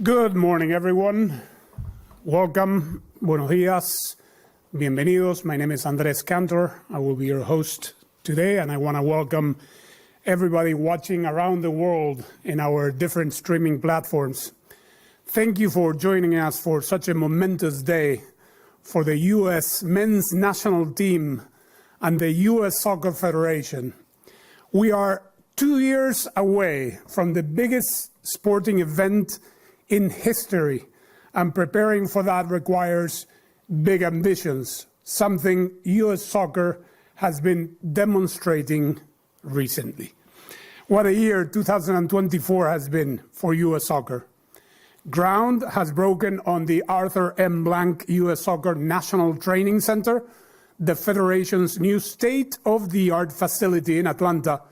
Good morning, everyone. Welcome. Buenos días. Bienvenidos. My name is Andres Cantor. I will be your host today, and I want to welcome everybody watching around the world in our different streaming platforms. Thank you for joining us for such a momentous day for the U.S. men's national team and the U.S. Soccer Federation. We are 2 years away from the biggest sporting event in history, and preparing for that requires big ambitions, something U.S. soccer has been demonstrating recently. What a year 2024 has been for U.S. soccer. Ground has broken on the Arthur M. Blank U.S. Soccer National Training Center, the Federation's new state-of-the-art facility in Atlanta,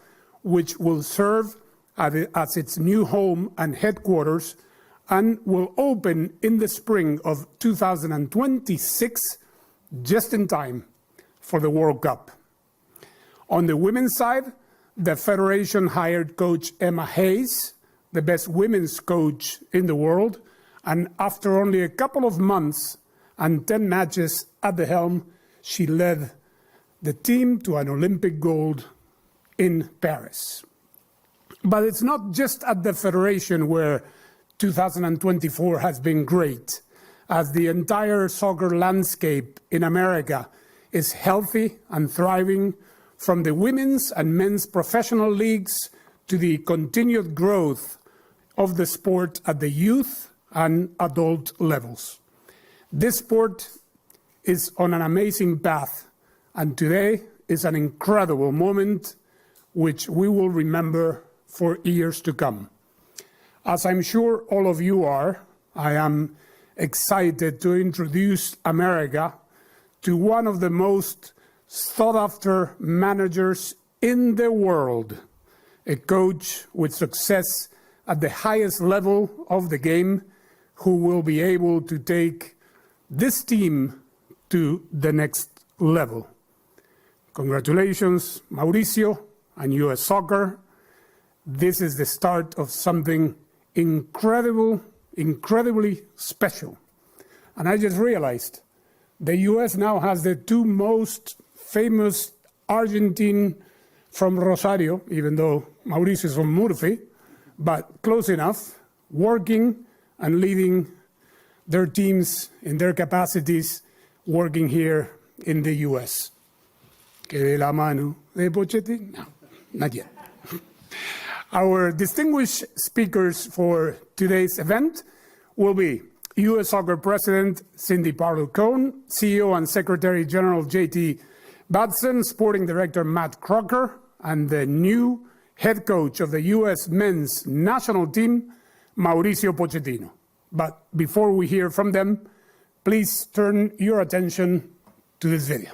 which will serve as its new home and headquarters and will open in the spring of 2026, just in time for the World Cup. On the women's side, the Federation hired coach Emma Hayes, the best women's coach in the world, and after only a couple of months and 10 matches at the helm, she led the team to an Olympic gold in Paris. But it's not just at the Federation where 2024 has been great, as the entire soccer landscape in America is healthy and thriving, from the women's and men's professional leagues to the continued growth of the sport at the youth and adult levels. This sport is on an amazing path, and today is an incredible moment which we will remember for years to come. As I'm sure all of you are, I am excited to introduce America to one of the most sought-after managers in the world, a coach with success at the highest level of the game, who will be able to take this team to the next level. Congratulations, Mauricio and U.S. Soccer. This is the start of something incredibly special. And I just realized the U.S. now has the two most famous Argentine from Rosario, even though Mauricio is from Murphy, but close enough, working and leading their teams in their capacities, working here in the U.S. Que de la mano de Pochettino? No, not yet. Our distinguished speakers for today's event will be U.S. Soccer President Cindy Parlow, CEO and Secretary General J.T. Batson, Sporting Director Matt Crocker, and the new head coach of the U.S. men's national team, Mauricio Pochettino. But before we hear from them, please turn your attention to this video.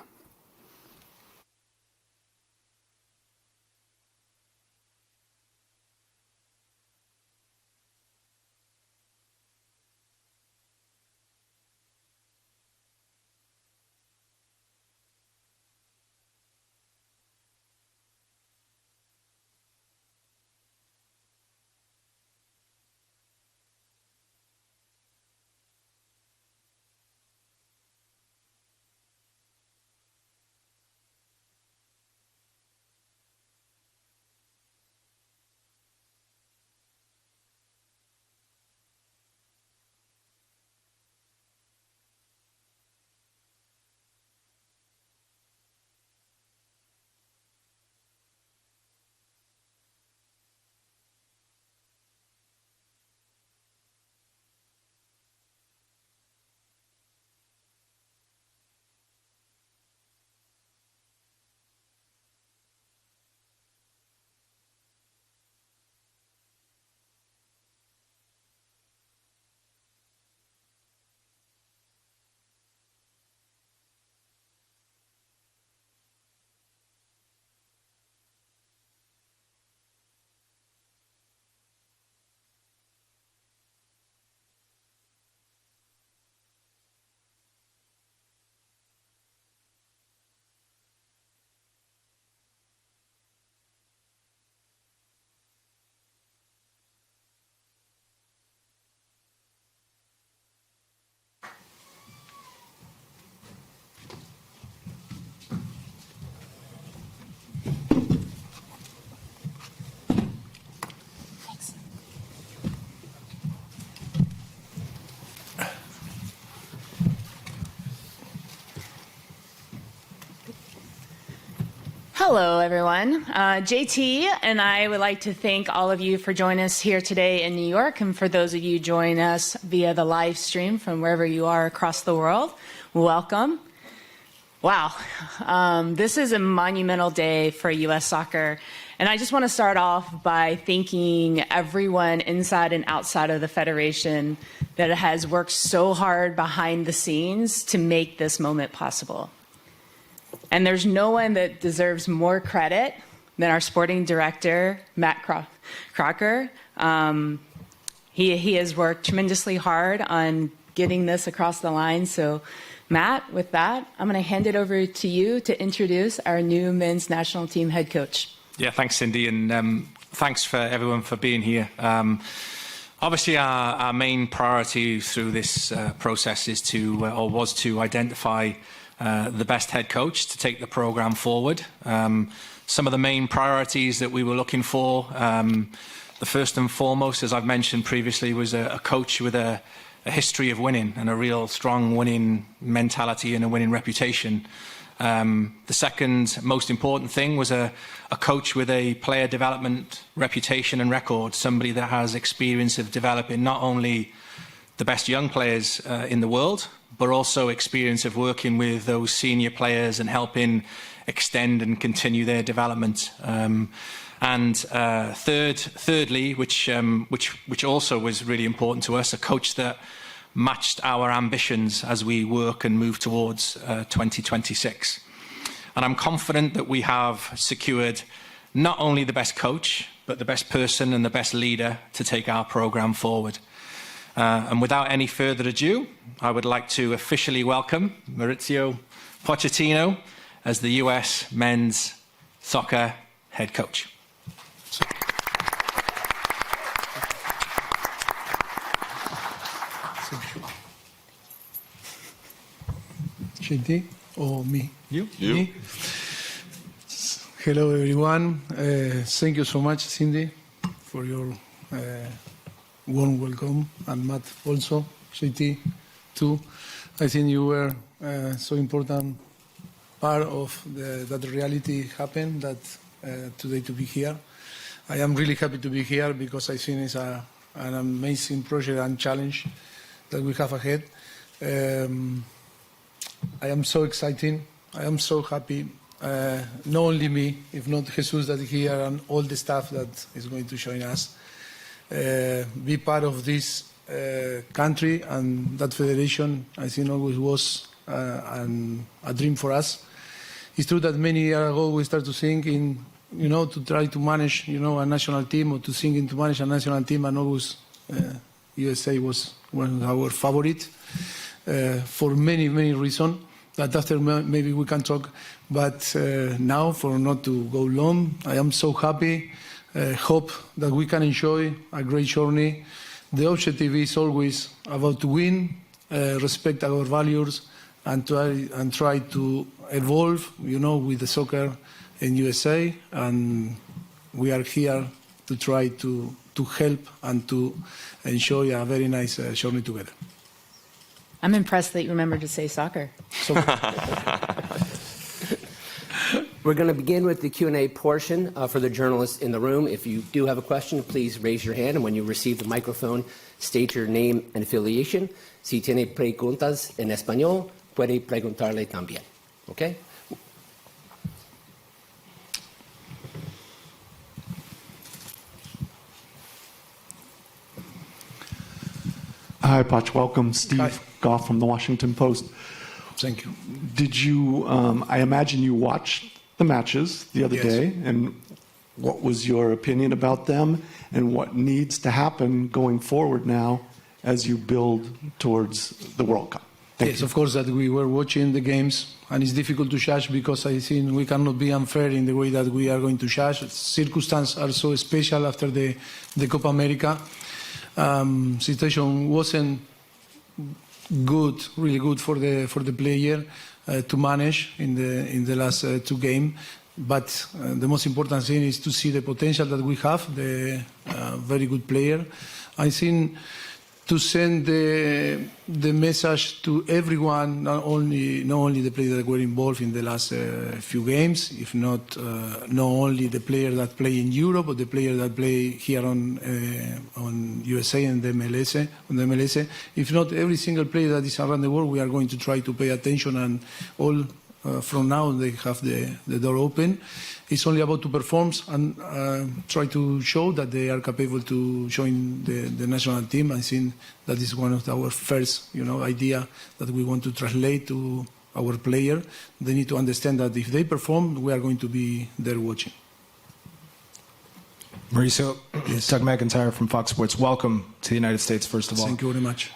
Hello, everyone. JT and I would like to thank all of you for joining us here today in New York, and for those of you joining us via the live stream from wherever you are across the world, welcome. Wow, this is a monumental day for U.S. soccer, and I just want to start off by thanking everyone inside and outside of the Federation that has worked so hard behind the scenes to make this moment possible. And there's no one that deserves more credit than our sporting director, Matt Crocker. He has worked tremendously hard on getting this across the line. So, Matt, with that, I'm going to hand it over to you to introduce our new men's national team head coach. Yeah, thanks, Cindy, and thanks for everyone for being here. Obviously, our main priority through this process is was to identify the best head coach to take the program forward. Some of the main priorities that we were looking for, the first and foremost, as I've mentioned previously, was a coach with a history of winning and a real strong winning mentality and a winning reputation. The second most important thing was a coach with a player development reputation and record, somebody that has experience of developing not only the best young players in the world, but also experience of working with those senior players and helping extend and continue their development. Thirdly, which also was really important to us, a coach that matched our ambitions as we work and move towards 2026. And I'm confident that we have secured not only the best coach, but the best person and the best leader to take our program forward. And without any further ado, I would like to officially welcome Mauricio Pochettino as the US men's soccer head coach. JT or me? You. Me? Hello, everyone. Thank you so much, Cindy, for your warm welcome, and Matt also, JT too. I think you were so important part of that reality happened that today to be here. I am really happy to be here because I think it's an amazing project and challenge that we have ahead. I am so excited. I am so happy. Not only me, if not Jesus that is here, and all the staff that is going to join us. Be part of this country and that federation, I think always was a dream for us. It's true that many years ago we started to think in, to try to manage, a national team, or to think to manage a national team, and always USA was one of our favorite for many, many reasons. That after maybe we can talk, but now, for not to go long, I am so happy. Hope that we can enjoy a great journey. The objective is always about to win, respect our values, and try to evolve, with the soccer in USA. And we are here to try to help and to enjoy a very nice journey together. I'm impressed that you remembered to say soccer. We're going to begin with the Q&A portion for the journalists in the room. If you do have a question, please raise your hand, and when you receive the microphone, state your name and affiliation. Si tiene preguntas en español, puede preguntarle también. Okay? Hi, Poch. Welcome. Steve Goff from the Washington Post. Thank you. Did you, I imagine you watched the matches the other day, and what was your opinion about them, and what needs to happen going forward now as you build towards the World Cup? Yes, of course, that we were watching the games, and it's difficult to judge because I think we cannot be unfair in the way that we are going to judge. Circumstances are so special after the Copa America. Situation wasn't good, really good for the player to manage in the last two games. But the most important thing is to see the potential that we have, the very good player. I think to send the message to everyone, not only the players that were involved in the last few games, if not only the players that play in Europe, but the players that play here on USA and the MLS. If not every single player that is around the world, we are going to try to pay attention, and all from now they have the door open. It's only about to perform and try to show that they are capable to join the national team. I think that is one of our first, idea that we want to translate to our player. They need to understand that if they perform, we are going to be there watching. Mauricio, yes. Doug McIntyre from Fox Sports. Welcome to the United States, first of all. Thank you very much.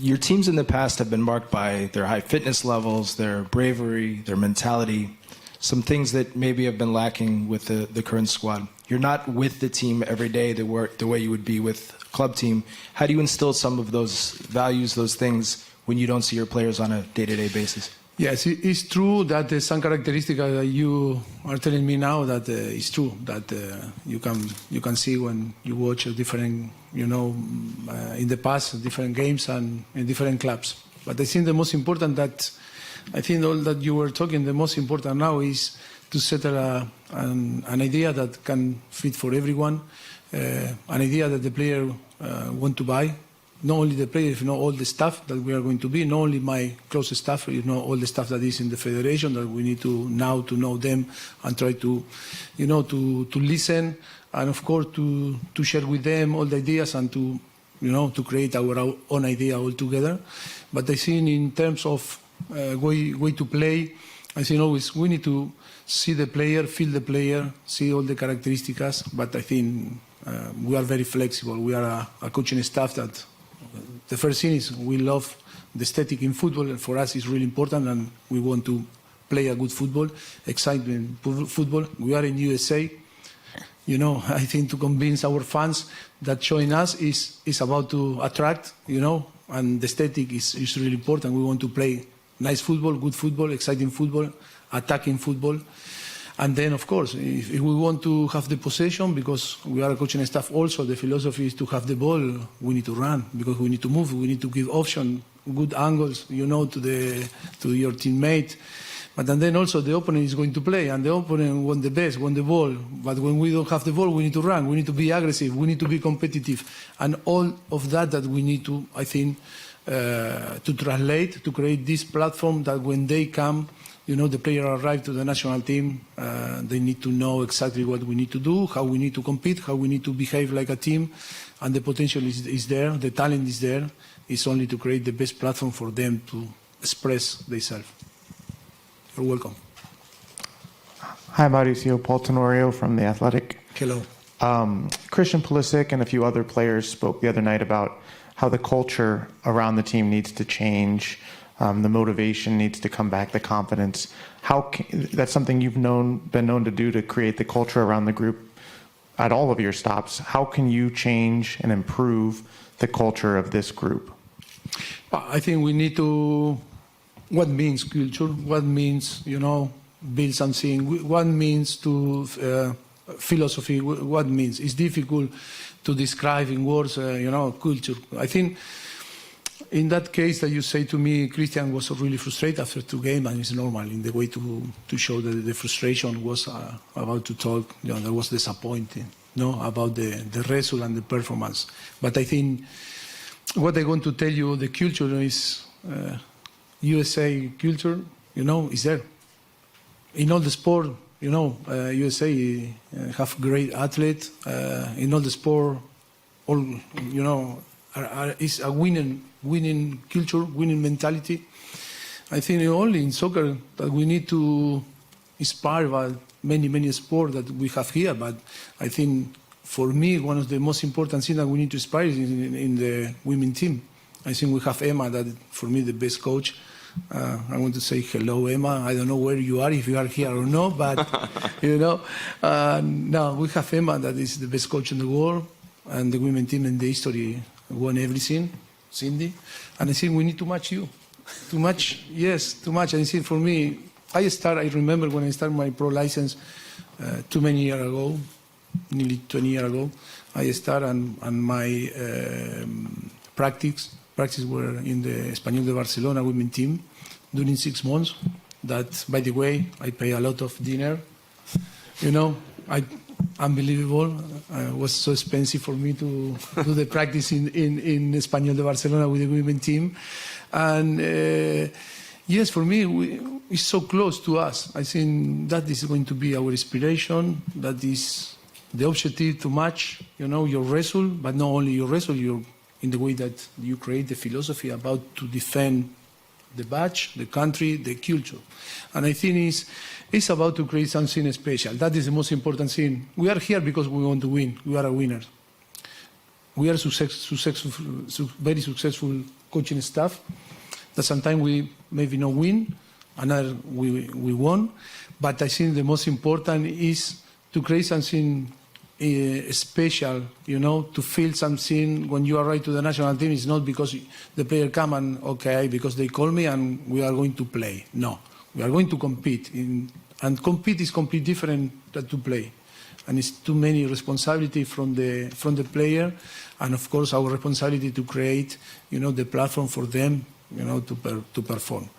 Your teams in the past have been marked by their high fitness levels, their bravery, their mentality, some things that maybe have been lacking with the current squad. You're not with the team every day the way you would be with a club team. How do you instill some of those values, those things, when you don't see your players on a day-to-day basis? Yes, it's true that some characteristics that you are telling me now that it's true that you can see when you watch different, in the past, different games and in different clubs. But I think the most important I think all that you were talking, the most important now is to settle an idea that can fit for everyone, an idea that the player want to buy. Not only the players, all the staff that we are going to be, not only my closest staff, all the staff that is in the federation, that we need to now to know them and try to, to listen, and of course to share with them all the ideas and to, to create our own idea all together. But I think in terms of way to play, I think always we need to see the player, feel the player, see all the characteristics. But I think we are very flexible. We are a coaching staff that the first thing is we love the aesthetic in football, and for us it's really important, and we want to play a good football, exciting football. We are in USA. I think to convince our fans that showing us is about to attract, and the aesthetic is really important. We want to play nice football, good football, exciting football, attacking football. And then, of course, if we want to have the possession, because we are a coaching staff also, the philosophy is to have the ball, we need to run, because we need to move, we need to give option, good angles, to your teammate. But and then also the opponent is going to play, and the opponent want the best, want the ball. But when we don't have the ball, we need to run, we need to be aggressive, we need to be competitive. And all of that we need to, I think, to translate, to create this platform that when they come, the player arrive to the national team, they need to know exactly what we need to do, how we need to compete, how we need to behave like a team, and the potential is there, the talent is there. It's only to create the best platform for them to express themselves. You're welcome. Hi, Mauricio. Paul Tenorio from The Athletic. Hello. Christian Pulisic and a few other players spoke the other night about how the culture around the team needs to change. The motivation needs to come back, the confidence. That's something you've been known to do, to create the culture around the group at all of your stops. How can you change and improve the culture of this group? I think we need to, what means culture, what means, build something, what means to philosophy, what means. It's difficult to describe in words, culture. I think in that case that you say to me, Christian was really frustrated after 2 games, and it's normal in the way to show that the frustration was about to talk. There was disappointing, about the result and the performance. But I think what I want to tell you, the culture is USA culture. Is there in all the sport. USA have great athletes in all the sport. Is a winning culture, winning mentality. I think only in soccer that we need to inspire by many sports that we have here. But I think for me, one of the most important things that we need to inspire is in the women team. I think we have Emma, that for me the best coach. I want to say hello, Emma. I don't know where you are, if you are here or not, but no, we have Emma, that is the best coach in the world, and the women team in the history won everything, Cindy. And I think we need to match you. Too much, yes, too much. And I think for me, I remember when I started my pro license too many years ago, nearly 20 years ago, I started, and my practice were in the Español de Barcelona women team during 6 months. That, by the way, I pay a lot of dinner. Unbelievable. It was so expensive for me to do the practice in Español de Barcelona with the women team. And yes, for me, it's so close to us. I think that is going to be our inspiration. That is the objective to match, your result, but not only your result, in the way that you create the philosophy about to defend the badge, the country, the culture. And I think it's about to create something special. That is the most important thing. We are here because we want to win. We are a winners. We are very successful coaching staff that sometimes we maybe not win, another we won. But I think the most important is to create something special, to feel something when you arrive to the national team. It's not because the player come and, because they call me and we are going to play. No, we are going to compete. And compete is completely different than to play. And it's too many responsibility from the player. And of course, our responsibility to create, the platform for them, to perform.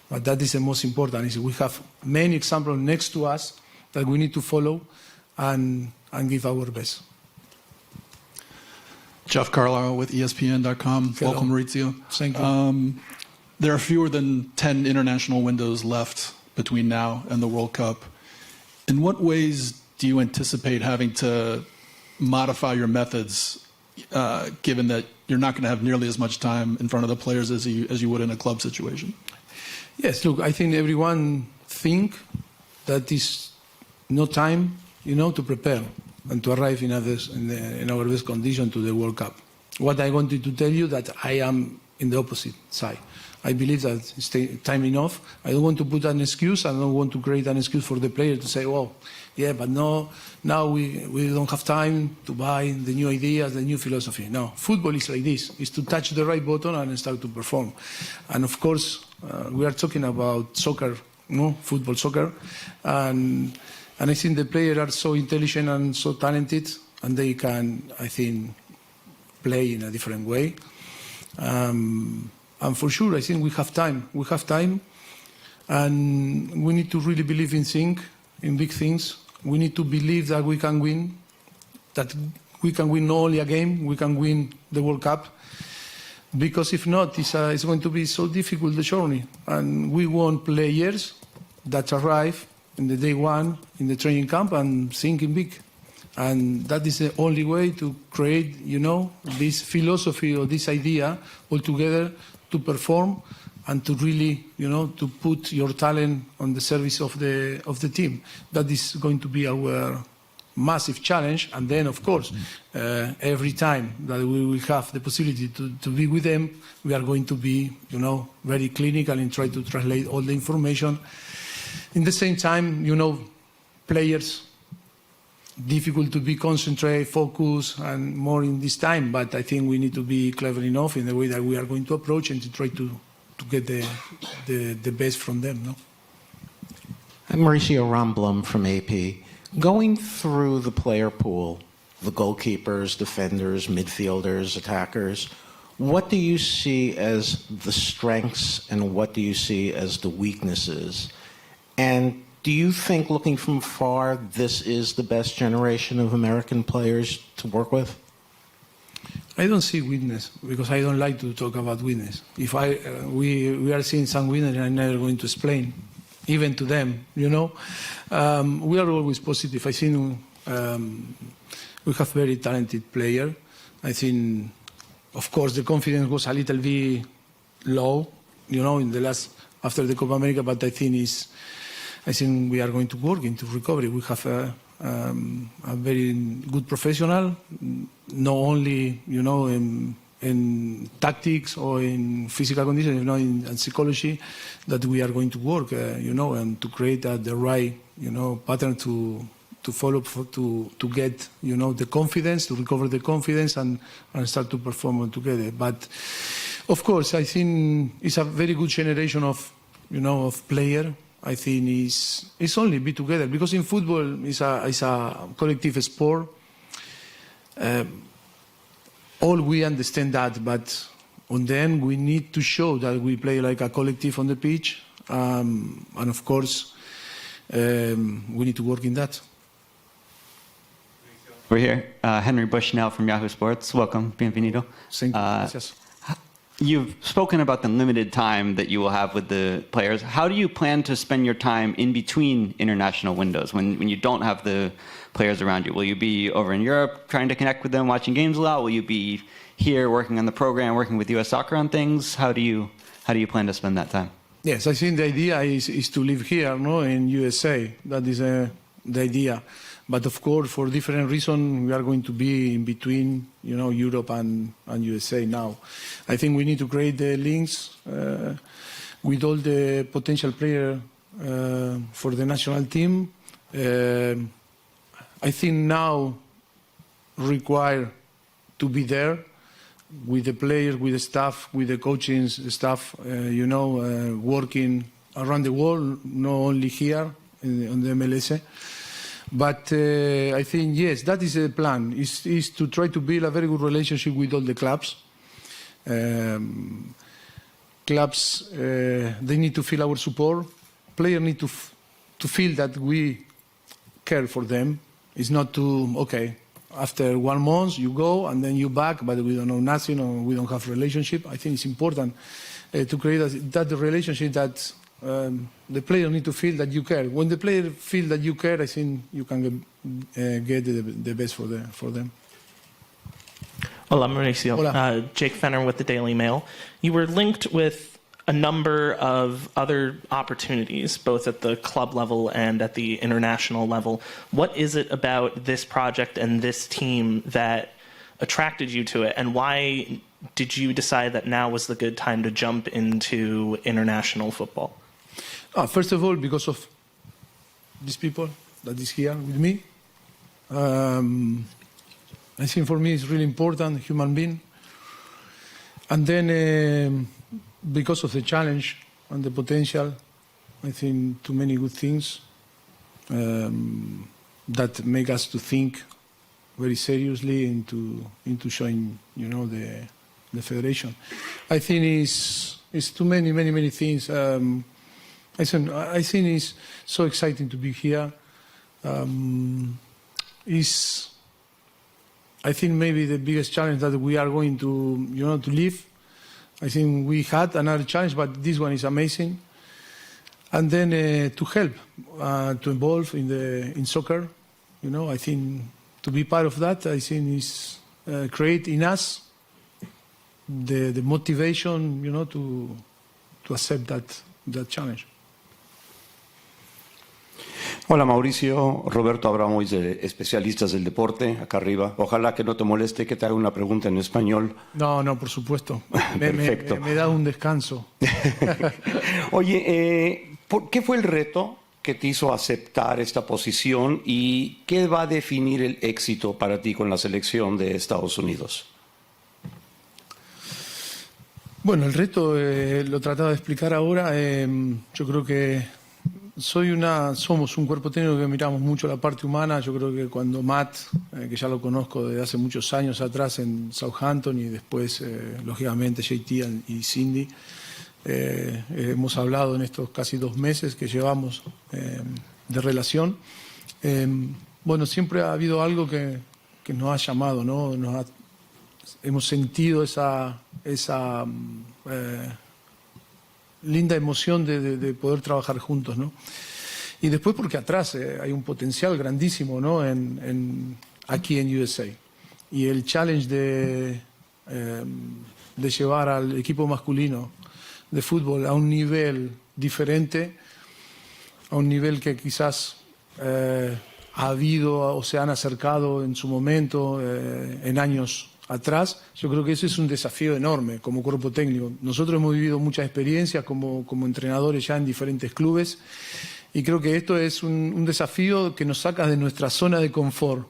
But that is the most important. Is we have many examples next to us that we need to follow and give our best. Jeff Carlisle with ESPN.com. Hello. Welcome, Mauricio. Thank you. There are fewer than 10 international windows left between now and the World Cup. In what ways do you anticipate having to modify your methods, given that you're not going to have nearly as much time in front of the players as you would in a club situation? Yes, look, I think everyone think that is no time, to prepare and to arrive in our best condition to the World Cup. What I wanted to tell you that I am in the opposite side. I believe that it's time enough. I don't want to put an excuse. I don't want to create an excuse for the player to say, well, yeah, but no, now we don't have time to buy the new ideas, the new philosophy. No, football is like this. It's to touch the right button and start to perform. And of course, we are talking about soccer, football, soccer. And I think the players are so intelligent and so talented, and they can, I think, play in a different way. And for sure, I think we have time. We have time, and we need to really believe in big things. We need to believe that we can win, not only a game, we can win the World Cup. Because if not, it's going to be so difficult, the journey. And we want players that arrive in the day one in the training camp and thinking big. And that is the only way to create, this philosophy or this idea altogether to perform and to really, to put your talent on the service of the team. That is going to be our massive challenge. And then, of course, every time that we will have the possibility to be with them, we are going to be, very clinical and try to translate all the information. In the same time, players, difficult to be concentrated, focused, and more in this time. But I think we need to be clever enough in the way that we are going to approach and to try to get the best from them. No? I'm Mauricio Ramblum from AP. Going through the player pool, the goalkeepers, defenders, midfielders, attackers, what do you see as the strengths and what do you see as the weaknesses? And do you think, looking from far, this is the best generation of American players to work with? I don't see weakness because I don't like to talk about weakness. If we are seeing some weakness, I'm never going to explain, even to them. We are always positive. I think we have very talented players. I think, of course, the confidence was a little bit low, in the last after the Copa America. But I think we are going to work into recovery. We have a very good professional, not only in tactics or in physical conditions, in psychology, that we are going to work, and to create the right, pattern to follow to get, the confidence, to recover the confidence and start to perform together. But of course, I think it's a very good generation of player. I think it's only be together because in football it's a collective sport. all we understand that, but on the end we need to show that we play like a collective on the pitch, and of course we need to work in that. We're here. Henry Bushnell from Yahoo Sports. Welcome. Bienvenido. Thank you. Gracias. You've spoken about the limited time that you will have with the players. How do you plan to spend your time in between international windows when you don't have the players around you? Will you be over in Europe trying to connect with them, watching games a lot? Will you be here working on the program, working with US Soccer on things? How do you plan to spend that time? Yes, I think the idea is to live here, no, in USA. That is the idea. But of course, for different reasons, we are going to be in between, Europe and USA now. I think we need to create the links with all the potential players for the national team. I think now require to be there with the players, with the staff, with the coaching staff, working around the world, not only here on the MLS. But I think, yes, that is the plan, is to try to build a very good relationship with all the clubs. Clubs, they need to feel our support. Players need to feel that we care for them. It's not okay, after 1 month you go and then you back, but we don't know nothing or we don't have a relationship. I think it's important to create that relationship that the player need to feel that you care. When the player feel that you care, I think you can get the best for them. Hola, Mauricio. Hola. Jake Fenner with the Daily Mail. You were linked with a number of other opportunities, both at the club level and at the international level. What is it about this project and this team that attracted you to it, and why did you decide that now was the good time to jump into international football? First of all, because of these people that is here with me. I think for me it's really important, human being. And then because of the challenge and the potential, I think too many good things that make us to think very seriously into showing, the federation. I think it's too many things. I think it's so exciting to be here. I think maybe the biggest challenge that we are going to, to live. I think we had another challenge, but this one is amazing. And then to help, to involve in soccer, I think to be part of that, I think is create in us the motivation, to accept that challenge. Hola Mauricio, Roberto Abramovic de Especialistas del Deporte, acá arriba. Ojalá que no te moleste que te haga una pregunta en español. No, por supuesto. Perfecto. Me da un descanso. Oye, ¿qué fue el reto que te hizo aceptar esta posición y qué va a definir el éxito para ti con la selección de Estados Unidos? Bueno, el reto lo trataba de explicar ahora. Yo creo que somos un cuerpo técnico que miramos mucho la parte humana. Yo creo que cuando Matt, que ya lo conozco desde hace muchos años atrás en Southampton y después, lógicamente, JT y Cindy, hemos hablado en estos casi 2 meses que llevamos de relación. Bueno, siempre ha habido algo que nos ha llamado, ¿no? Hemos sentido esa linda emoción de poder trabajar juntos, ¿no? Y después porque atrás hay un potencial grandísimo, ¿no? Aquí en USA. Y el challenge de llevar al equipo masculino de fútbol a un nivel diferente, a un nivel que quizás ha habido o se han acercado en su momento, en años atrás. Yo creo que ese es un desafío enorme como cuerpo técnico. Nosotros hemos vivido muchas experiencias como entrenadores ya en diferentes clubes y creo que esto es un desafío que nos saca de nuestra zona de confort.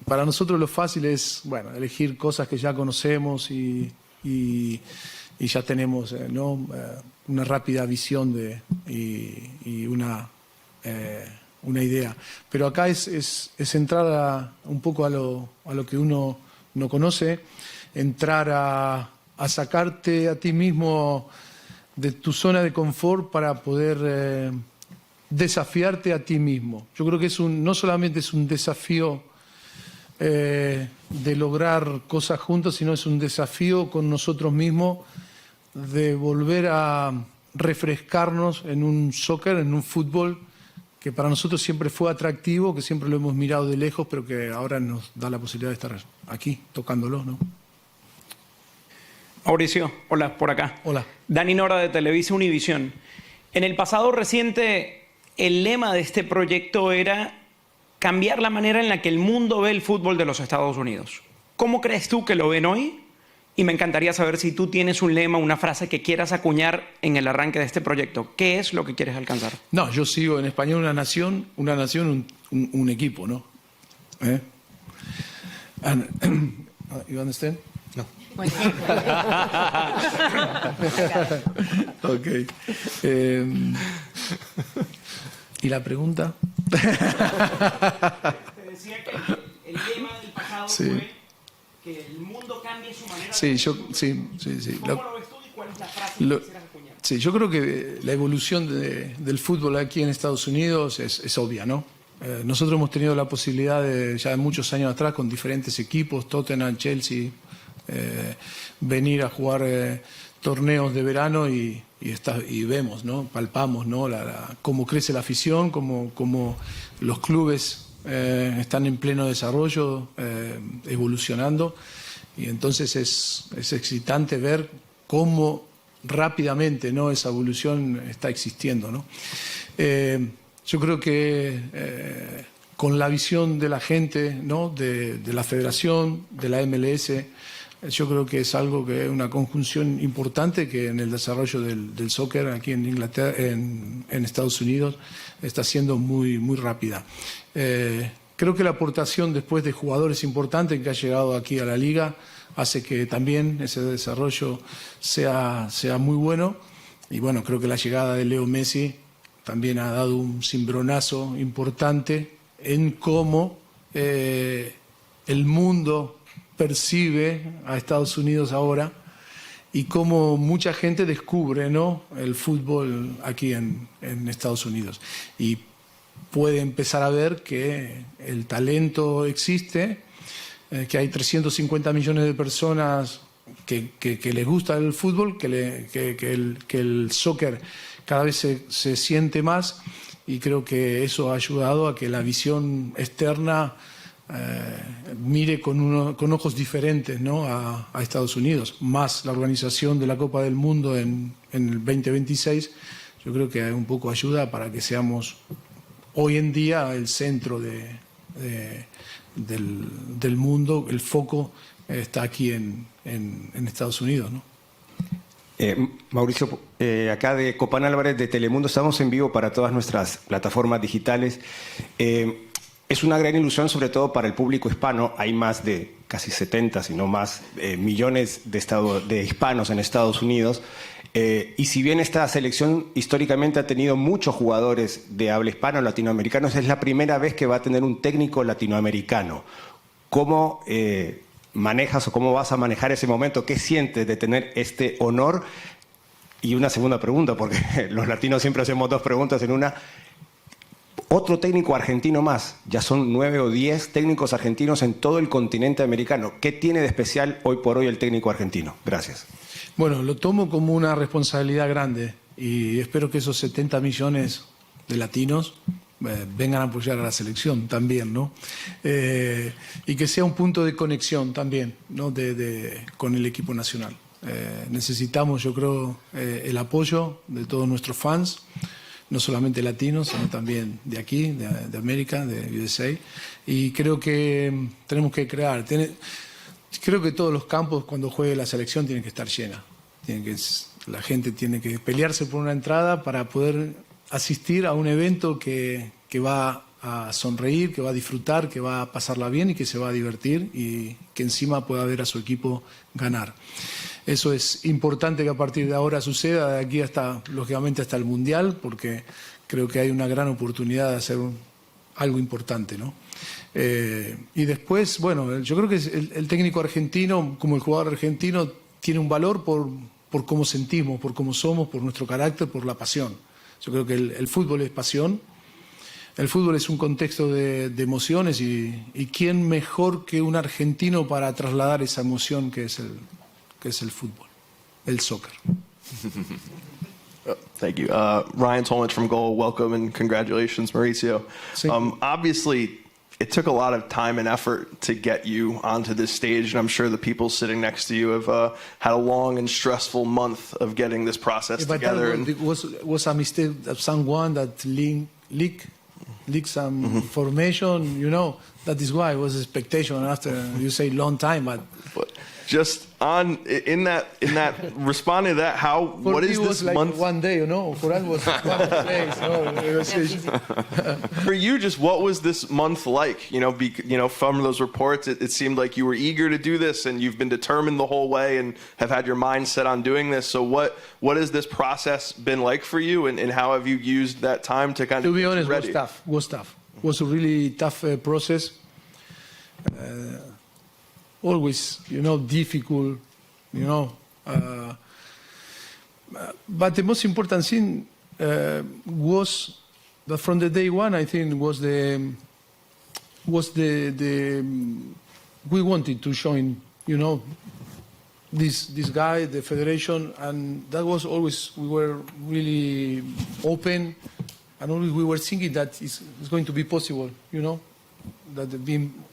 Para nosotros lo fácil es, elegir cosas que ya conocemos y ya tenemos, una rápida visión y una idea. Pero acá es entrar un poco a lo que uno no conoce, entrar a sacarte a ti mismo de tu zona de confort para poder desafiarte a ti mismo. Yo creo que no solamente es un desafío de lograr cosas juntos, sino es un desafío con nosotros mismos de volver a refrescarnos en un soccer, en un fútbol que para nosotros siempre fue atractivo, que siempre lo hemos mirado de lejos, pero que ahora nos da la posibilidad de estar aquí tocándolo, ¿no? Mauricio, hola, por acá. Hola. Dani Nora de Televisa Univisión. En el pasado reciente, el lema de este proyecto era cambiar la manera en la que el mundo ve el fútbol de los Estados Unidos. ¿Cómo crees tú que lo ven hoy? Y me encantaría saber si tú tienes un lema, una frase que quieras acuñar en el arranque de este proyecto. ¿Qué es lo que quieres alcanzar? No, yo sigo en español una nación, un equipo, ¿no? You understand? No. Ok. ¿Y la pregunta? Te decía que el lema del pasado fue que el mundo cambie su manera de ver. ¿Cómo lo ves tú y cuál es la frase que quisieras acuñar? Sí, yo creo que la evolución del fútbol aquí en Estados Unidos es obvia, ¿no? Nosotros hemos tenido la posibilidad ya de muchos años atrás con diferentes equipos, Tottenham, Chelsea, venir a jugar torneos de verano y vemos, ¿no? Palpamos, ¿no? Cómo crece la afición, cómo los clubes están en pleno desarrollo, evolucionando, y entonces es excitante ver cómo rápidamente, ¿no? Esa evolución está existiendo, ¿no? Yo creo que con la visión de la gente, ¿no? de la federación, de la MLS, yo creo que es algo que es una conjunción importante que en el desarrollo del soccer aquí en Inglaterra, en Estados Unidos, está siendo muy, muy rápida. Creo que la aportación después de jugadores importantes que ha llegado aquí a la liga hace que también ese desarrollo sea muy bueno. Y bueno, creo que la llegada de Leo Messi también ha dado un cimbronazo importante en cómo el mundo percibe a Estados Unidos ahora y cómo mucha gente descubre, ¿no? el fútbol aquí en Estados Unidos. Y puede empezar a ver que el talento existe, que hay 350 millones de personas que les gusta el fútbol, que el soccer cada vez se siente más, y creo que eso ha ayudado a que la visión externa mire con ojos diferentes, ¿no? a Estados Unidos, más la organización de la Copa del Mundo en el 2026, yo creo que un poco ayuda para que seamos hoy en día el centro del mundo, el foco está aquí en Estados Unidos, ¿no? Mauricio, acá de Copán Álvarez de Telemundo, estamos en vivo para todas nuestras plataformas digitales. Es una gran ilusión, sobre todo para el público hispano. Hay más de casi 70, si no más, millones de hispanos en Estados Unidos. Y si bien esta selección históricamente ha tenido muchos jugadores de habla hispana, latinoamericanos, es la primera vez que va a tener un técnico latinoamericano. ¿Cómo manejas o cómo vas a manejar ese momento? ¿Qué sientes de tener este honor? Y una segunda pregunta, porque los latinos siempre hacemos dos preguntas en una. Otro técnico argentino más. Ya son 9 o 10 técnicos argentinos en todo el continente americano. ¿Qué tiene de especial hoy por hoy el técnico argentino? Gracias. Bueno, lo tomo como una responsabilidad grande y espero que esos 70 millones de latinos vengan a apoyar a la selección también, ¿no? Y que sea un punto de conexión también, ¿no? con el equipo nacional. Necesitamos, yo creo, el apoyo de todos nuestros fans, no solamente latinos, sino también de aquí, de América, de USA. Y creo que tenemos que crear. Creo que todos los campos, cuando juegue la selección, tienen que estar llenas. La gente tiene que pelearse por una entrada para poder asistir a un evento que va a sonreír, que va a disfrutar, que va a pasarla bien y que se va a divertir y que encima pueda ver a su equipo ganar. Eso es importante que a partir de ahora suceda, de aquí hasta, lógicamente, hasta el Mundial, porque creo que hay una gran oportunidad de hacer algo importante, ¿no? Y después, bueno, yo creo que el técnico argentino, como el jugador argentino, tiene un valor por cómo sentimos, por cómo somos, por nuestro carácter, por la pasión. Yo creo que el fútbol es pasión, el fútbol es un contexto de emociones y quién mejor que un argentino para trasladar esa emoción que es el fútbol, el soccer. Thank you. Ryan Tolmich from Goal, welcome and congratulations, Mauricio. Obviously, it took a lot of time and effort to get you onto this stage, and I'm sure the people sitting next to you have had a long and stressful month of getting this process together. It was a mistake of someone that leaked some information, you know. That is why it was expectation after you say long time, but just in that responding to that, what is this like month? One day, you know. For us was one day. For you, just what was this month like? You know, from those reports, it seemed like you were eager to do this, and you've been determined the whole way, and have had your mind set on doing this. So, what has this process been like for you, and how have you used that time to kind of be honest, ready? Was tough. Was a really tough process. Always, you know, difficult, you know. But the most important thing was that from the day one, I think, was the we wanted to join, you know, this guy, the federation, and that was always, we were really open, and always we were thinking that it's going to be possible, you know. That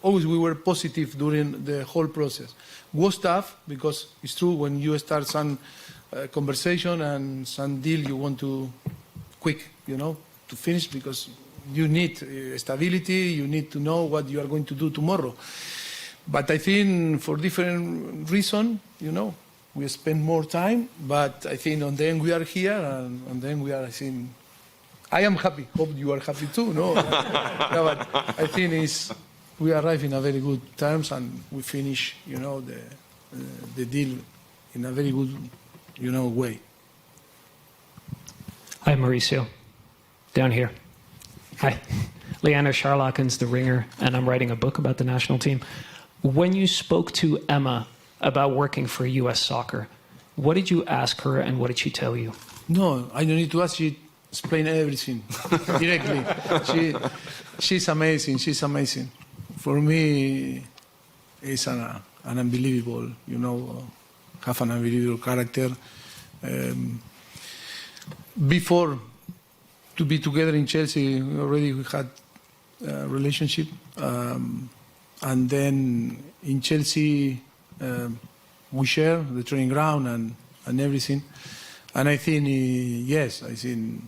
always we were positive during the whole process. Was tough because it's true when you start some conversation and some deal you want to quick, you know, to finish because you need stability, you need to know what you are going to do tomorrow. But I think for different reasons, you know, we spend more time, but I think on the end we are here and then we are, I think, I am happy. Hope you are happy too. No, no, but I think we arrive in a very good terms and we finish, you know, the deal in a very good, you know, way. Hi, Mauricio. Down here. Hi. Leander Charlotten's The Ringer, and I'm writing a book about the national team. When you spoke to Emma about working for U.S. Soccer, what did you ask her and what did she tell you? No, I don't need to ask you. Explain everything directly. She's amazing. She's amazing. For me, it's an unbelievable, you know, have an unbelievable character. Before to be together in Chelsea, already we had a relationship, and then in Chelsea we share the training ground and everything. And I think, yes, I think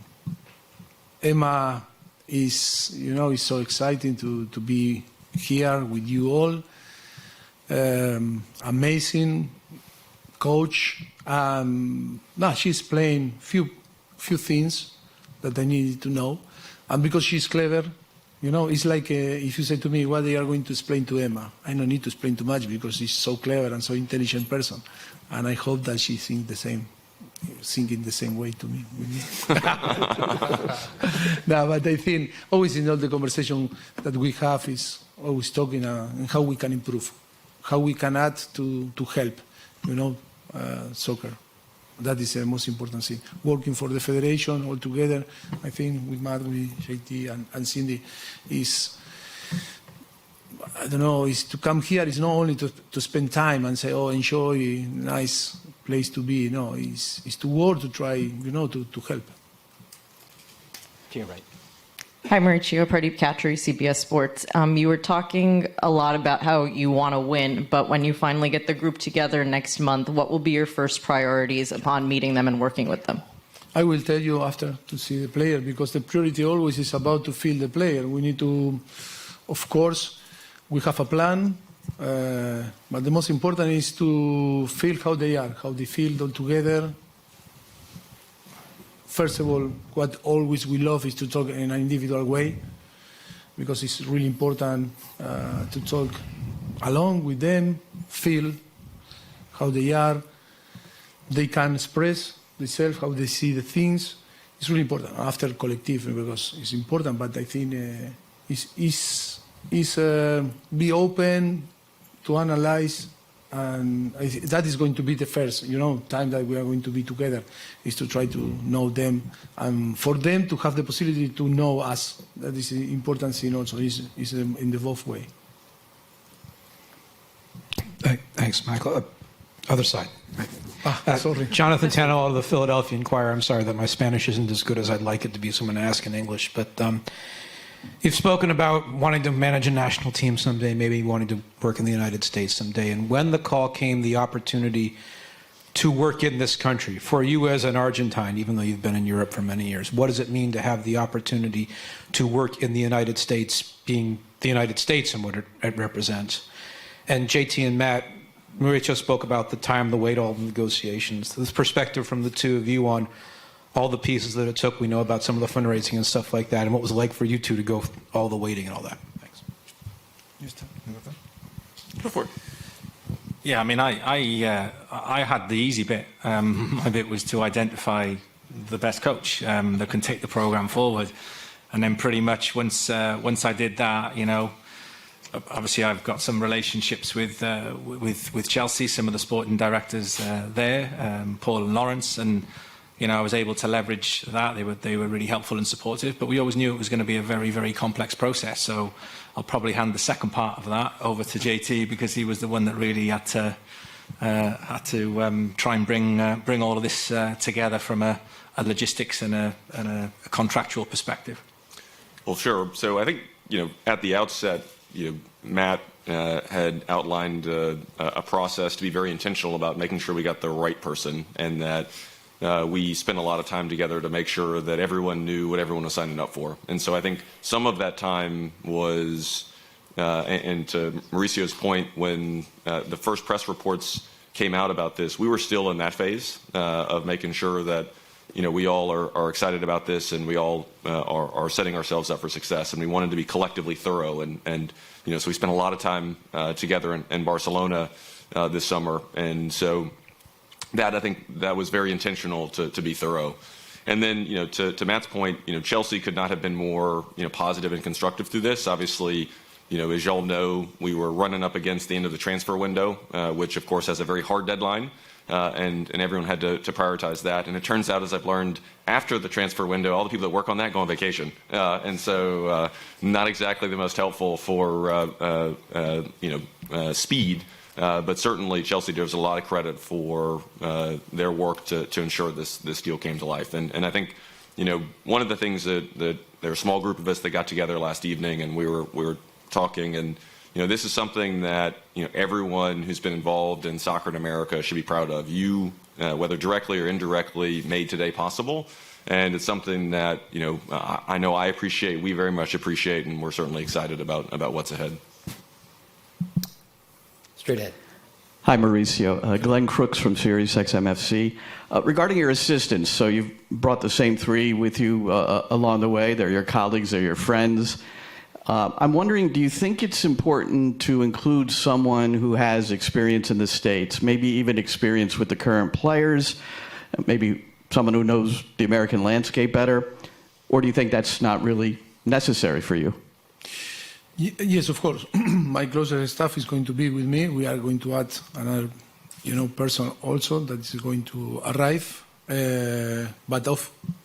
Emma is, you know, is so exciting to be here with you all. Amazing coach. She's playing few things that I needed to know. And because she's clever, you know, it's like if you say to me what they are going to explain to Emma, I don't need to explain too much because she's so clever and so intelligent person. And I hope that she thinks the same. Thinking the same way to me. No, but I think always in all the conversation that we have is always talking and how we can improve, how we can add to help, you know, soccer. That is the most important thing. Working for the federation all together, I think with Matt, with JT and Cindy is, I don't know, is to come here is not only to spend time and say, oh, enjoy, nice place to be. No, it's to work, to try, you know, to help. To your right. Hi, Mauricio, Pradeep Katri, CBS Sports. You were talking a lot about how you want to win, but when you finally get the group together next month, what will be your first priorities upon meeting them and working with them? I will tell you after to see the player, because the priority always is about to feel the player. We need to, of course, we have a plan, but the most important is to feel how they are, how they feel all together. First of all, what always we love is to talk in an individual way, because it's really important to talk along with them, feel how they are, they can express themselves, how they see the things. It's really important after collective, because it's important, but I think it's is be open to analyze, and that is going to be the first, time that we are going to be together, is to try to know them, and for them to have the possibility to know us. That is the important thing also, is in the both way. Thanks, Michael. Other side. Sorry. Jonathan Tannehill of the Philadelphia Inquirer. I'm sorry that my Spanish isn't as good as I'd like it to be, so I'm going to ask in English. But you've spoken about wanting to manage a national team someday, maybe wanting to work in the United States someday. And when the call came, the opportunity to work in this country, for you as an Argentine, even though you've been in Europe for many years, what does it mean to have the opportunity to work in the United States, being the United States and what it represents? And JT and Matt, Mauricio spoke about the time, the weight, all the negotiations. This perspective from the two of you on all the pieces that it took. We know about some of the fundraising and stuff like that, and what was it like for you two to go all the waiting and all that. Thanks. Go for it. Yeah, I mean, I had the easy bit. My bit was to identify the best coach that can take the program forward, and then pretty much once I did that, obviously I've got some relationships with Chelsea, some of the sporting directors there, Paul and Lawrence, and I was able to leverage that. They were really helpful and supportive, but we always knew it was going to be a very, very complex process. So I'll probably hand the second part of that over to JT, because he was the one that really had to try and bring all of this together from a logistics and a contractual perspective. Well, sure. So I think at the outset, Matt had outlined a process to be very intentional about making sure we got the right person, and that we spent a lot of time together to make sure that everyone knew what everyone was signing up for. And so I think some of that time was, and to Mauricio's point, when the first press reports came out about this, we were still in that phase of making sure that we all are excited about this, and we all are setting ourselves up for success, and we wanted to be collectively thorough, and so we spent a lot of time together in Barcelona this summer, and so that, I think, that was very intentional to be thorough. And then to Matt's point, Chelsea could not have been more positive and constructive through this. Obviously, as y'all know, we were running up against the end of the transfer window, which of course has a very hard deadline. And everyone had to prioritize that. And it turns out, as I've learned, after the transfer window, all the people that work on that go on vacation. And so not exactly the most helpful for, speed. But certainly Chelsea deserves a lot of credit for their work to ensure this deal came to life. And I think, one of the things that there were a small group of us that got together last evening, and we were talking, and this is something that everyone who's been involved in soccer in America should be proud of. You, whether directly or indirectly, made today possible, and it's something that I know I appreciate. We very much appreciate, and we're certainly excited about what's ahead. Straight ahead. Hi, Mauricio. Glenn Crooks from Sirius XMFC. Regarding your assistants, so you've brought the same three with you along the way. They're your colleagues, they're your friends. I'm wondering, do you think it's important to include someone who has experience in the States, maybe even experience with the current players, maybe someone who knows the American landscape better? Or do you think that's not really necessary for you? Yes, of course. My closer staff is going to be with me. We are going to add another, person also that is going to arrive. But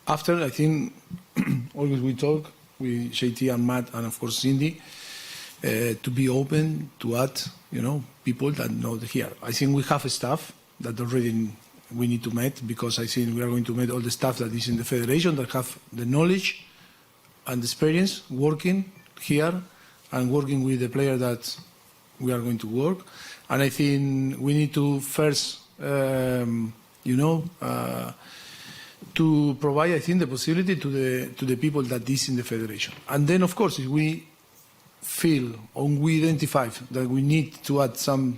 after, I think, always we talk with JT and Matt and of course Cindy, to be open to add, people that know here. I think we have a staff that already we need to meet, because I think we are going to meet all the staff that is in the federation that have the knowledge and experience working here and working with the player that we are going to work. And I think we need to first, to provide, I think, the possibility to the people that is in the federation. And then, of course, if we feel or we identify that we need to add some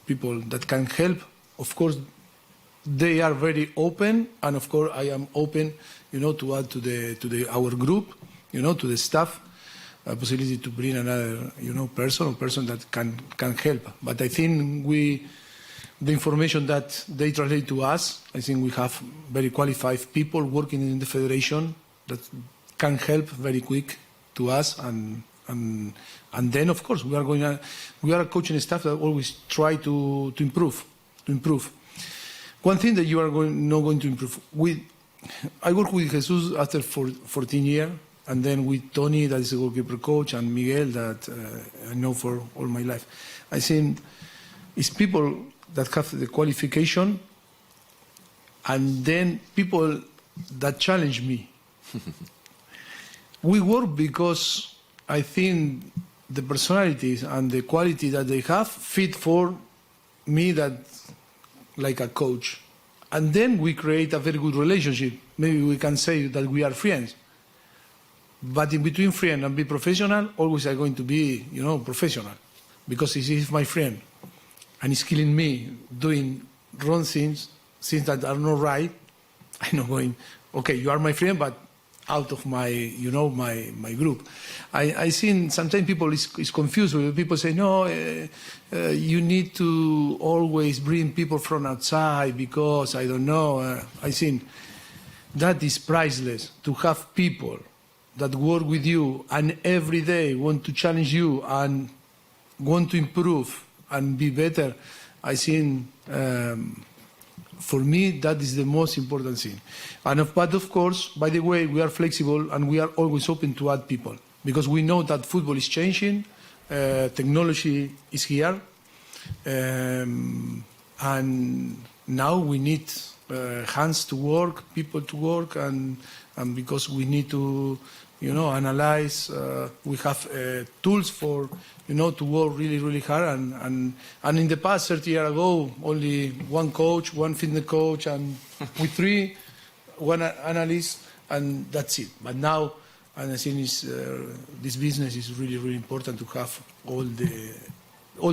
people that can help, of course, they are very open, and of course, I am open, to add to our group, to the staff, a possibility to bring another, person that can help. But I think the information that they translate to us, I think we have very qualified people working in the federation that can help very quick to us, and And then, of course, we are a coaching staff that always try to improve. One thing that you are not going to improve. I work with Jesus after 14 years, and then with Tony, that is a goalkeeper coach, and Miguel, that I know for all my life. I think it's people that have the qualification, and then people that challenge me. We work because I think the personalities and the quality that they have fit for me that like a coach. And then we create a very good relationship. Maybe we can say that we are friends. But in between friend and be professional, always I'm going to be, professional. Because he is my friend. And he's killing me doing wrong things that are not right. I'm not going, okay, you are my friend, but out of my, my group. I think sometimes people is confused when people say, no, you need to always bring people from outside because, I don't know. I think that is priceless, to have people that work with you and every day want to challenge you and want to improve and be better. I think for me, that is the most important thing. But of course, by the way, we are flexible and we are always open to add people because we know that football is changing, technology is here, and now we need hands to work, people to work, and because we need to, analyze. We have tools for, to work really, really hard. And in the past, 30 years ago, only one coach, one fitness coach, and with three, one analyst, and that's it. But now, and I think this business is really, really important to have all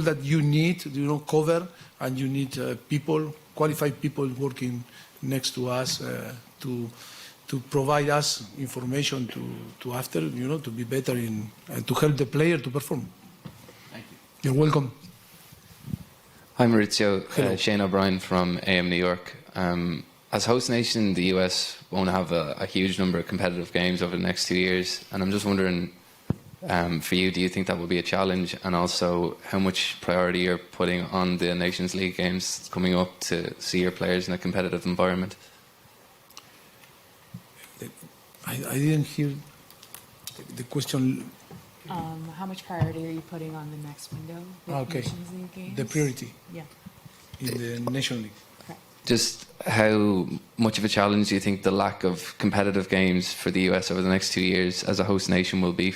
that you need, cover, and you need people, qualified people working next to us to provide us information to after, to be better and to help the player to perform. Thank you. You're welcome. Hi, Mauricio. Shane O'Brien from AM New York. As host nation, the US won't have a huge number of competitive games over the next 2 years. And I'm just wondering, for you, do you think that will be a challenge? And also, how much priority you're putting on the Nations League games coming up to see your players in a competitive environment? I didn't hear the question. How much priority are you putting on the next window? Okay. Nations League games? The priority. Yeah. In the National League. Correct. Just how much of a challenge do you think the lack of competitive games for the US over the next 2 years as a host nation will be,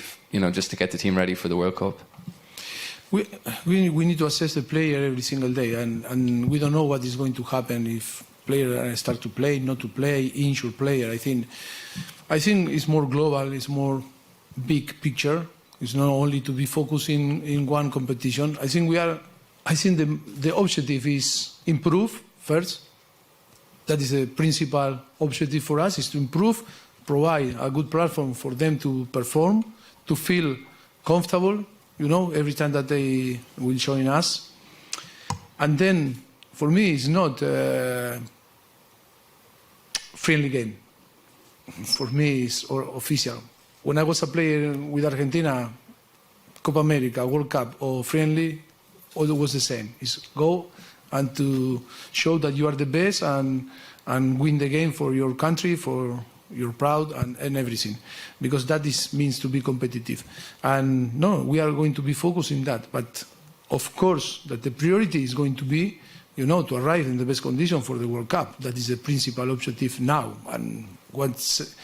just to get the team ready for the World Cup? We need to assess the player every single day, and we don't know what is going to happen if players start to play, not to play, injured player. I think it's more global, it's more big picture. It's not only to be focusing in one competition. I think the objective is improve first. That is the principal objective for us, is to improve, provide a good platform for them to perform, to feel comfortable, every time that they will join us. And then, for me, it's not a friendly game. For me, it's official. When I was a player with Argentina, Copa America, World Cup, or friendly, all was the same. It's go and to show that you are the best and win the game for your country, for your proud and everything. Because that means to be competitive. And no, we are going to be focusing that. But of course, that the priority is going to be, to arrive in the best condition for the World Cup. That is the principal objective now. And once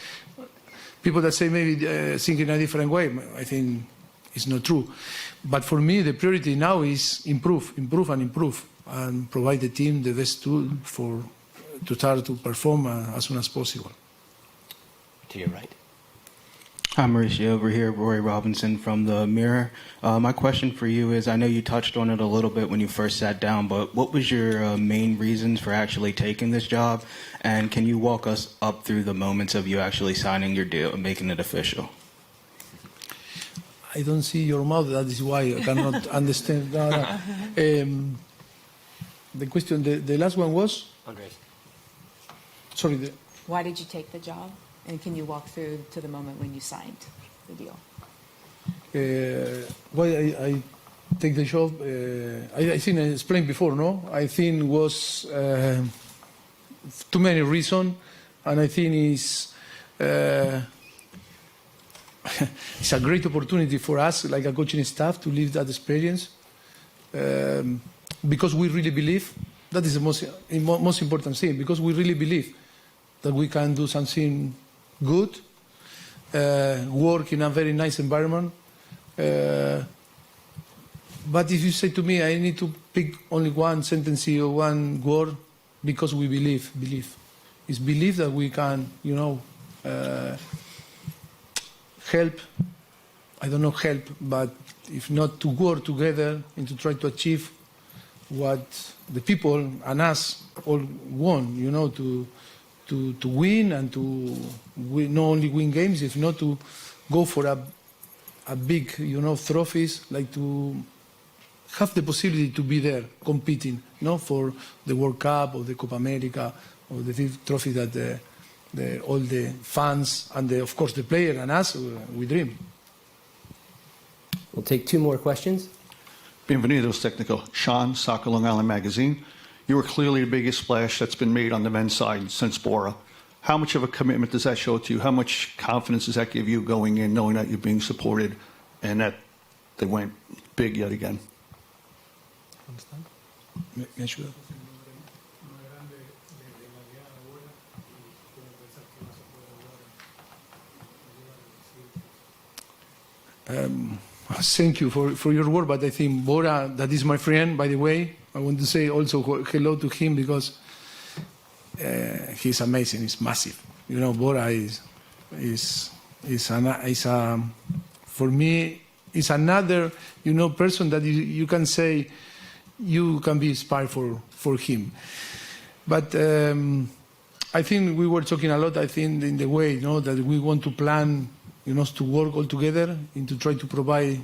people that say maybe think in a different way, I think it's not true. But for me, the priority now is improve, and provide the team the best tool to start to perform as soon as possible. To your right. Hi, Mauricio. Over here, Roy Robinson from the Mirror. My question for you is, I know you touched on it a little bit when you first sat down, but what was your main reasons for actually taking this job? And can you walk us up through the moments of you actually signing your deal and making it official? I don't see your mouth. That is why I cannot understand. The question, the last one was? Andres. Sorry. Why did you take the job? And can you walk through to the moment when you signed the deal? why I take the job. I think I explained before, no? I think was too many reasons, and I think it's it's a great opportunity for us, like a coaching staff, to live that experience because we really believe that is the most important thing. Because we really believe that we can do something good, work in a very nice environment. But if you say to me, I need to pick only one sentence or one word, because we believe. It's believe that we can, help. I don't know help, but if not to work together and to try to achieve what the people and us all want, to win and to not only win games, if not to go for a big, trophies, like to have the possibility to be there competing, for the World Cup or the Copa America or the trophy that all the fans and of course the player and us, we dream. We'll take two more questions. Bienvenidos, Technical. Sean, Soccer Long Island Magazine. You were clearly the biggest splash that's been made on the men's side since Bora. How much of a commitment does that show to you? How much confidence does that give you going in, knowing that you're being supported and that they went big yet again? Thank you for your word, but I think Bora, that is my friend, by the way. I want to say also hello to him because he's amazing. He's massive. Bora for me, is another, person that you can say you can be inspired for him. But I think we were talking a lot, I think, in the way, that we want to plan, to work all together and to try to provide.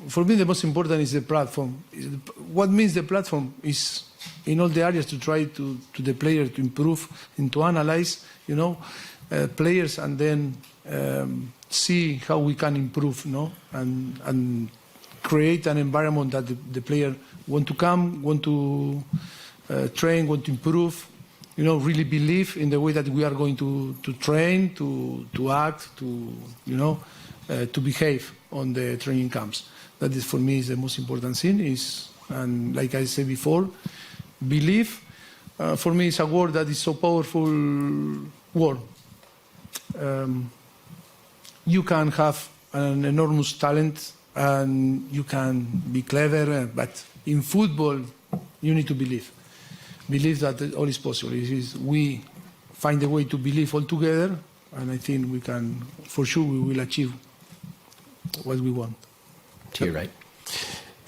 For me, the most important is the platform. What means the platform is in all the areas to try to the player to improve and to analyze, players, and then see how we can improve, and create an environment that the player want to come, want to train, want to improve, really believe in the way that we are going to train, to act, to behave on the training camps. That is, for me, is the most important thing. And like I said before, belief, for me, is a word that is so powerful word. You can have an enormous talent and you can be clever, but in football, you need to believe. Believe that all is possible. We find a way to believe all together, and I think we can, for sure, we will achieve what we want. To your right.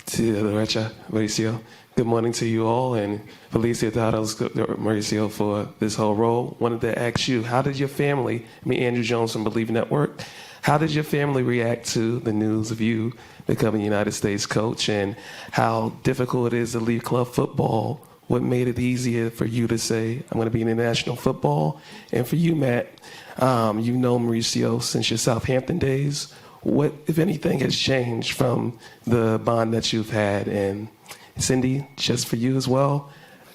To the derecha, Mauricio. Good morning to you all, and felicidades, Mauricio, for this whole role. Wanted to ask you, how did your family, Andrew Jones from Believe Network, how did your family react to the news of you becoming United States coach, and how difficult it is to leave club football? What made it easier for you to say, I'm going to be in international football? And for you, Matt, you know Mauricio since your Southampton days. What, if anything, has changed from the bond that you've had? And Cindy, just for you as well,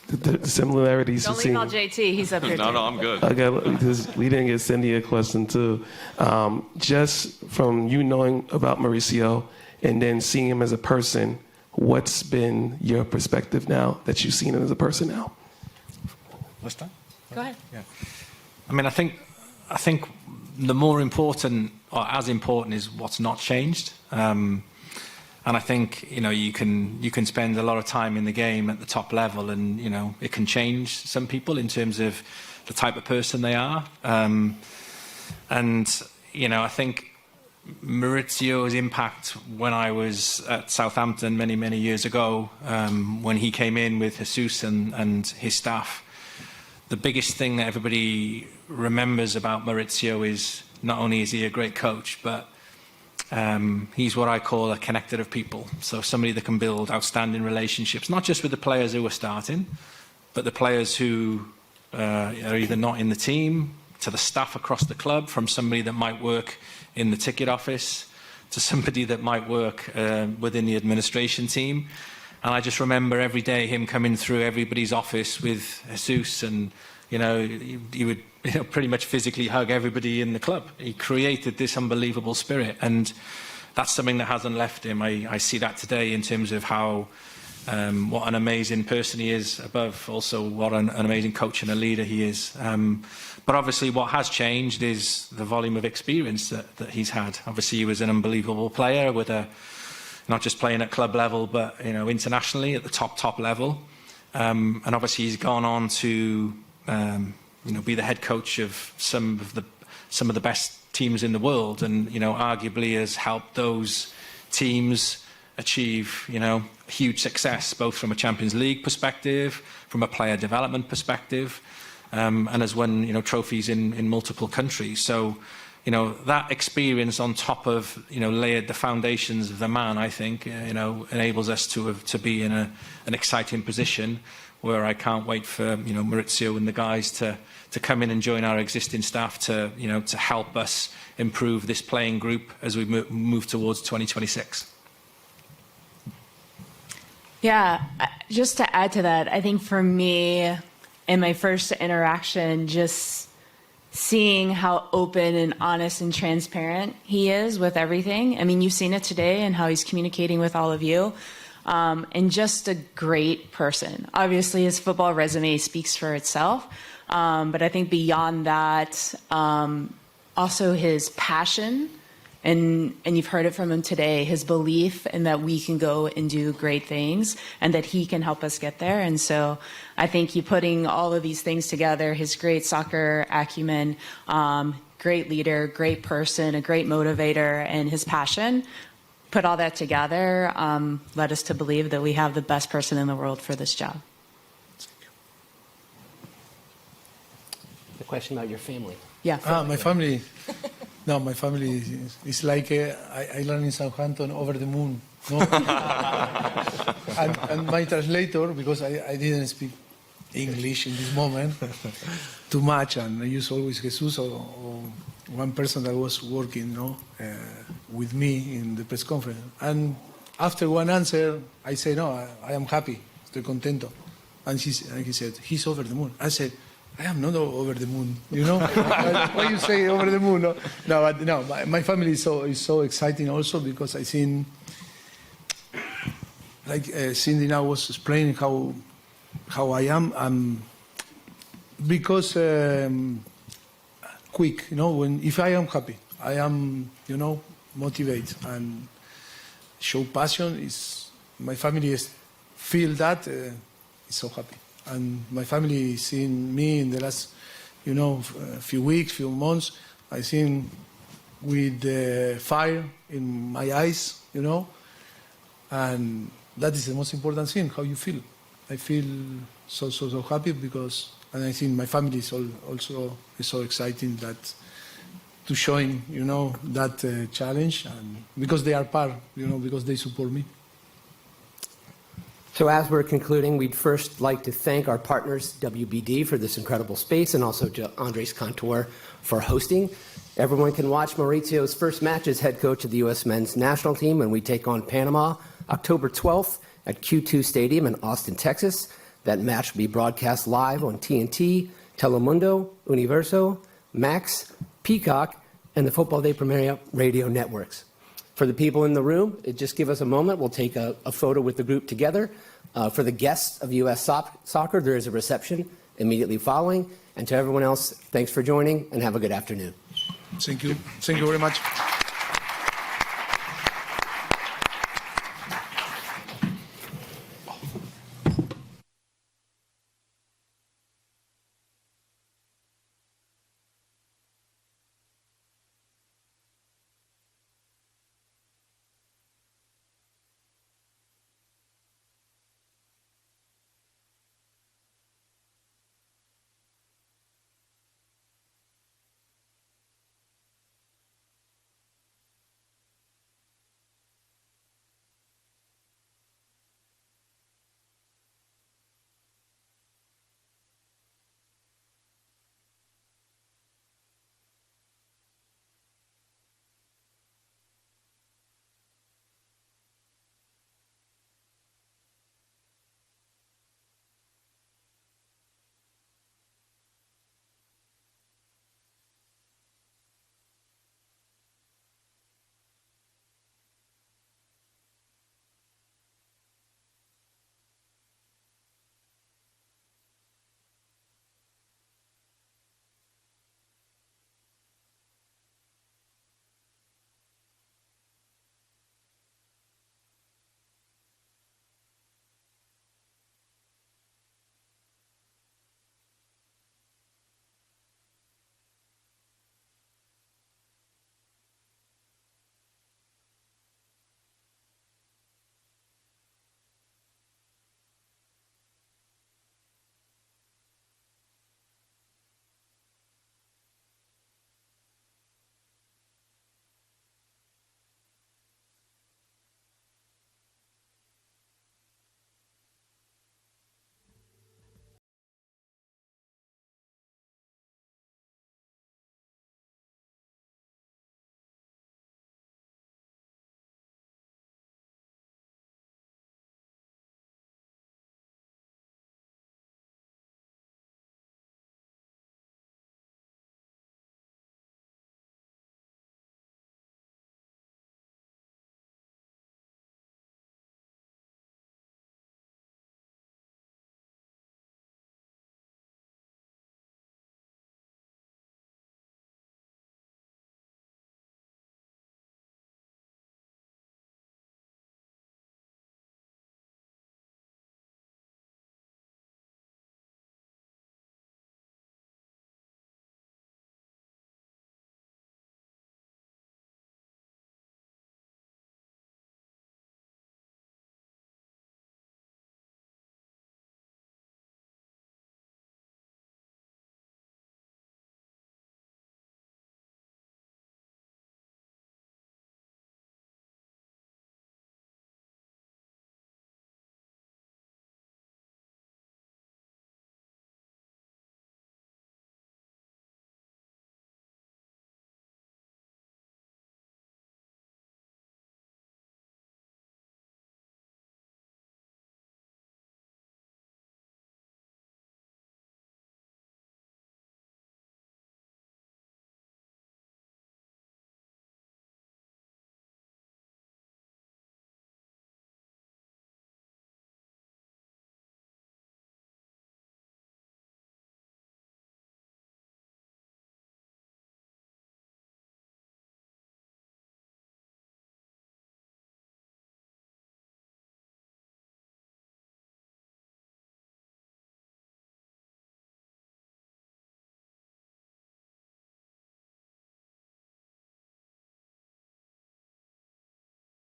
the similarities. Don't leave all JT. He's up here. No, I'm good. Okay, because we didn't get Cindy a question too. Just from you knowing about Mauricio and then seeing him as a person, what's been your perspective now that you've seen him as a person now? Let's start. Go ahead. Yeah. I think the more important, or as important, is what's not changed. And I think you can spend a lot of time in the game at the top level, and it can change some people in terms of the type of person they are. And I think Maurizio's impact when I was at Southampton many years ago, when he came in with Jesus and his staff, the biggest thing that everybody remembers about Mauricio is not only is he a great coach, but he's what I call a connector of people. So somebody that can build outstanding relationships, not just with the players who are starting, but the players who are either not in the team, to the staff across the club, from somebody that might work in the ticket office, to somebody that might work within the administration team. And I just remember every day him coming through everybody's office with Jesus, and he would pretty much physically hug everybody in the club. He created this unbelievable spirit, and that's something that hasn't left him. I see that today in terms of how what an amazing person he is, above also what an amazing coach and a leader he is. But obviously what has changed is the volume of experience that he's had. Obviously he was an unbelievable player with not just playing at club level, but internationally at the top level. And obviously he's gone on to be the head coach of some of the best teams in the world, and arguably has helped those teams achieve huge success, both from a Champions League perspective, from a player development perspective, and has won trophies in multiple countries. So that experience on top of layered the foundations of the man, I think enables us to be in an exciting position where I can't wait for Maurizio and the guys to come in and join our existing staff to help us improve this playing group as we move towards 2026. Yeah, just to add to that, I think for me, in my first interaction, just seeing how open and honest and transparent he is with everything. I mean, you've seen it today and how he's communicating with all of you. And just a great person. Obviously, his football resume speaks for itself. But I think beyond that, also his passion, and you've heard it from him today, his belief in that we can go and do great things and that he can help us get there. And so I think you putting all of these things together, his great soccer acumen, great leader, great person, a great motivator, and his passion, put all that together, led us to believe that we have the best person in the world for this job. The question about your family. Yeah. My family. No, my family is like I learned in Southampton, over the moon. No? and my translator, because I didn't speak English in this moment too much, and I use always Jesus or one person that was working with me in the press conference. And after one answer, I say, no, I am happy, estoy contento. And he said, he's over the moon. I said, I am not over the moon, Why you say over the moon? No, my family is so exciting also, because I think, like Cindy now was explaining how I am, because quick, if I am happy, I am, motivate and show passion. My family feel that is so happy. And my family seen me in the last, few weeks, few months. I seen with the fire in my eyes, and that is the most important thing. How you feel? I feel so happy because, and I think my family is also so exciting that to showing, that challenge, and because they are part, because they support me. So as we're concluding, we'd first like to thank our partners, WBD, for this incredible space, and also to Andres Cantor for hosting. Everyone can watch Mauricio's first match as head coach of the U.S. men's national team when we take on Panama October 12th at Q2 Stadium in Austin, Texas. That match will be broadcast live on TNT, Telemundo, Universo, Max, Peacock, and the Football Day Premier radio networks. For the people in the room, just give us a moment. We'll take a photo with the group together. For the guests of U.S. Soccer, there is a reception immediately following. And to everyone else, thanks for joining and have a good afternoon. Thank you. Thank you very much.